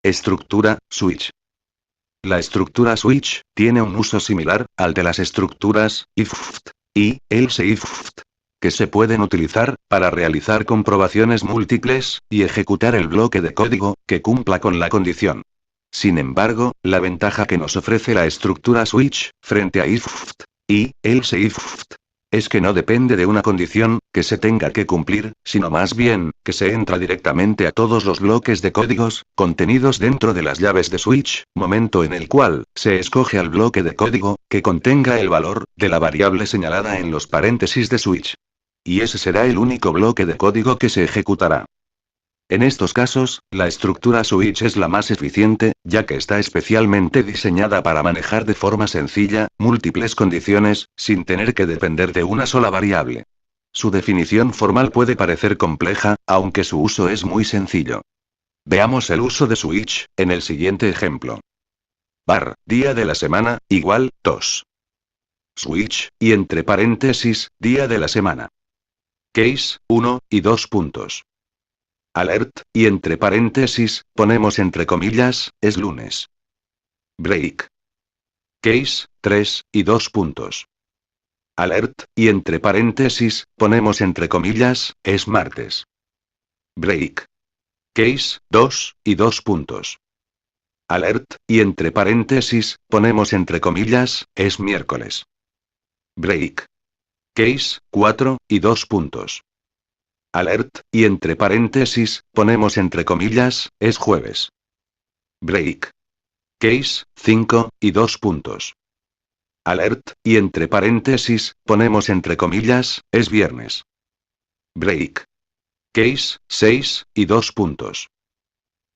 Estructura, switch. La estructura switch tiene un uso similar al de las estructuras if, y else if, que se pueden utilizar para realizar comprobaciones múltiples y ejecutar el bloque de código que cumpla con la condición. Sin embargo, la ventaja que nos ofrece la estructura switch frente a if y else if es que no depende de una condición que se tenga que cumplir, sino más bien que se entra directamente a todos los bloques de códigos contenidos dentro de las llaves de switch, momento en el cual se escoge al bloque de código que contenga el valor de la variable señalada en los paréntesis de switch. Y ese será el único bloque de código que se ejecutará. En estos casos, la estructura switch es la más eficiente, ya que está especialmente diseñada para manejar de forma sencilla múltiples condiciones, sin tener que depender de una sola variable. Su definición formal puede parecer compleja, aunque su uso es muy sencillo. Veamos el uso de switch en el siguiente ejemplo. Var, día de la semana, igual, tos. Switch, y entre paréntesis, día de la semana. Case, 1 y 2 puntos. Alert, y entre paréntesis, ponemos entre comillas, es lunes. Break. Case, 3 y 2 puntos. Alert, y entre paréntesis, ponemos entre comillas, es martes. Break. Case, 2 y 2 puntos. Alert, y entre paréntesis, ponemos entre comillas, es miércoles. Break. Case, 4 y 2 puntos. Alert, y entre paréntesis, ponemos entre comillas, es jueves. Break. Case, 5 y 2 puntos. Alert, y entre paréntesis, ponemos entre comillas, es viernes. Break. Case, 6 y 2 puntos.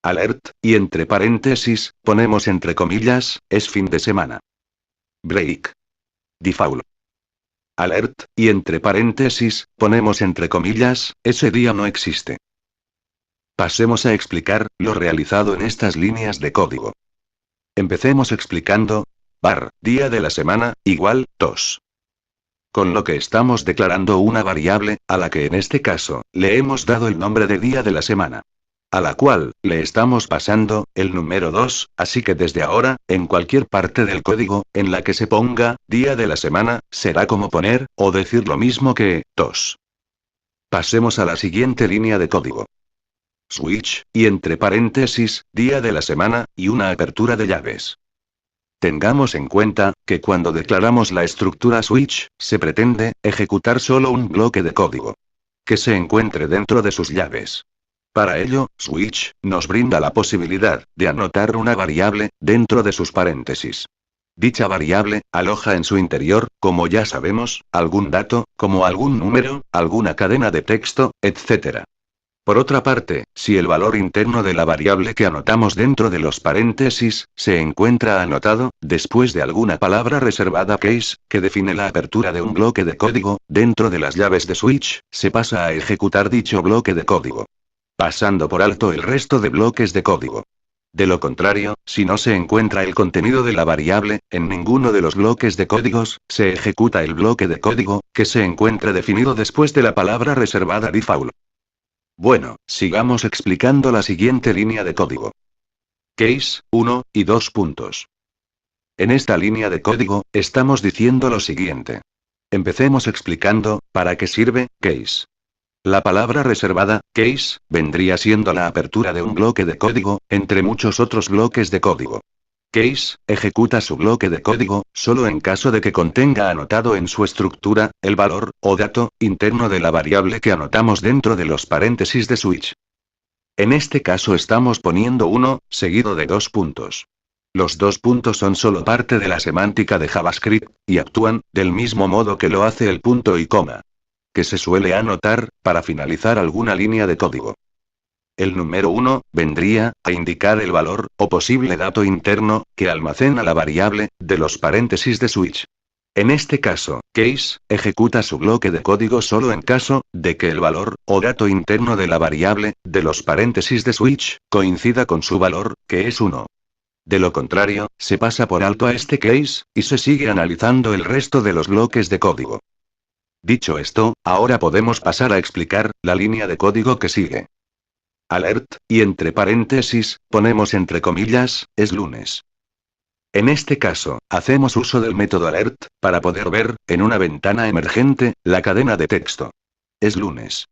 Alert, y entre paréntesis, ponemos entre comillas, es fin de semana. Break. Default. Alert, y entre paréntesis, ponemos entre comillas, ese día no existe. Pasemos a explicar lo realizado en estas líneas de código. Empecemos explicando, var, día de la semana, igual, tos. Con lo que estamos declarando una variable, a la que en este caso, le hemos dado el nombre de día de la semana. A la cual, le estamos pasando, el número 2, así que desde ahora, en cualquier parte del código, en la que se ponga, día de la semana, será como poner, o decir lo mismo que, tos. Pasemos a la siguiente línea de código. Switch, y entre paréntesis, día de la semana, y una apertura de llaves. Tengamos en cuenta, que cuando declaramos la estructura switch, se pretende, ejecutar solo un bloque de código. Que se encuentre dentro de sus llaves. Para ello, switch nos brinda la posibilidad de anotar una variable dentro de sus paréntesis. Dicha variable aloja en su interior, como ya sabemos, algún dato, como algún número, alguna cadena de texto, etc. Por otra parte, si el valor interno de la variable que anotamos dentro de los paréntesis se encuentra anotado después de alguna palabra reservada case, que define la apertura de un bloque de código, dentro de las llaves de switch, se pasa a ejecutar dicho bloque de código, pasando por alto el resto de bloques de código. De lo contrario, si no se encuentra el contenido de la variable, en ninguno de los bloques de códigos, se ejecuta el bloque de código, que se encuentre definido después de la palabra reservada default. Bueno, sigamos explicando la siguiente línea de código. Case, 1 y 2 puntos. En esta línea de código, estamos diciendo lo siguiente. Empecemos explicando, ¿para qué sirve, case? La palabra reservada, case, vendría siendo la apertura de un bloque de código, entre muchos otros bloques de código. Case, ejecuta su bloque de código, solo en caso de que contenga anotado en su estructura, el valor, o dato, interno de la variable que anotamos dentro de los paréntesis de switch. En este caso estamos poniendo 1, seguido de 2 puntos. Los 2 puntos son solo parte de la semántica de JavaScript, y actúan, del mismo modo que lo hace el punto y coma, que se suele anotar, para finalizar alguna línea de código. El número 1, vendría, a indicar el valor, o posible dato interno, que almacena la variable, de los paréntesis de switch. En este caso, case, ejecuta su bloque de código solo en caso, de que el valor, o dato interno de la variable, de los paréntesis de switch, coincida con su valor, que es 1. De lo contrario, se pasa por alto a este case, y se sigue analizando el resto de los bloques de código. Dicho esto, ahora podemos pasar a explicar, la línea de código que sigue. alert, y entre paréntesis, ponemos entre comillas, es lunes. En este caso, hacemos uso del método alert, para poder ver, en una ventana emergente, la cadena de texto. Es lunes.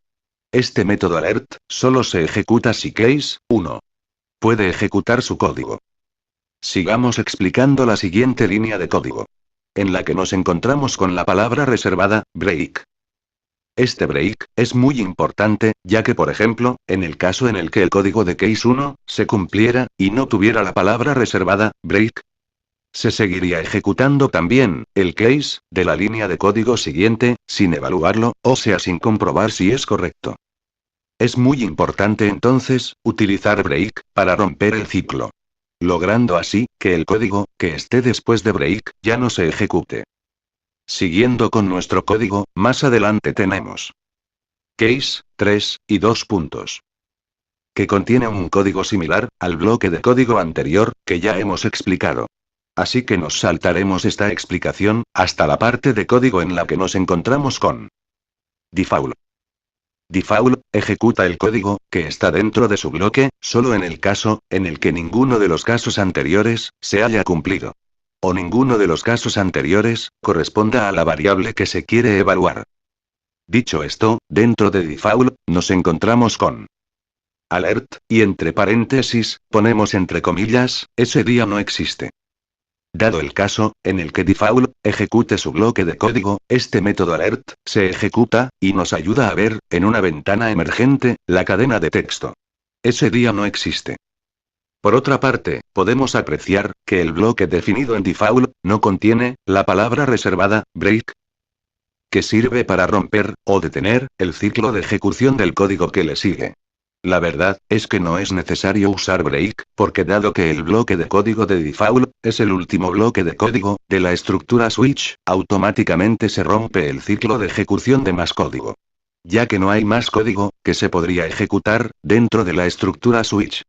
Este método alert, solo se ejecuta si case 1 puede ejecutar su código. Sigamos explicando la siguiente línea de código, en la que nos encontramos con la palabra reservada, break. Este break es muy importante, ya que por ejemplo, en el caso en el que el código de case 1 se cumpliera, y no tuviera la palabra reservada, break, se seguiría ejecutando también, el case, de la línea de código siguiente, sin evaluarlo, o sea sin comprobar si es correcto. Es muy importante entonces, utilizar break, para romper el ciclo. Logrando así, que el código, que esté después de break, ya no se ejecute. Siguiendo con nuestro código, más adelante tenemos case 3, y 2 puntos. Que contiene un código similar, al bloque de código anterior, que ya hemos explicado. Así que nos saltaremos esta explicación, hasta la parte de código en la que nos encontramos con default. Default ejecuta el código, que está dentro de su bloque, solo en el caso, en el que ninguno de los casos anteriores, se haya cumplido. O ninguno de los casos anteriores, corresponda a la variable que se quiere evaluar. Dicho esto, dentro de default, nos encontramos con alert, y entre paréntesis, ponemos entre comillas, ese día no existe. Dado el caso, en el que default ejecute su bloque de código, este método alert se ejecuta, y nos ayuda a ver, en una ventana emergente, la cadena de texto. Ese día no existe. Por otra parte, podemos apreciar, que el bloque definido en default, no contiene, la palabra reservada, break, que sirve para romper, o detener, el ciclo de ejecución del código que le sigue. La verdad, es que no es necesario usar break, porque dado que el bloque de código de default, es el último bloque de código, de la estructura switch, automáticamente se rompe el ciclo de ejecución de más código. Ya que no hay más código, que se podría ejecutar, dentro de la estructura switch.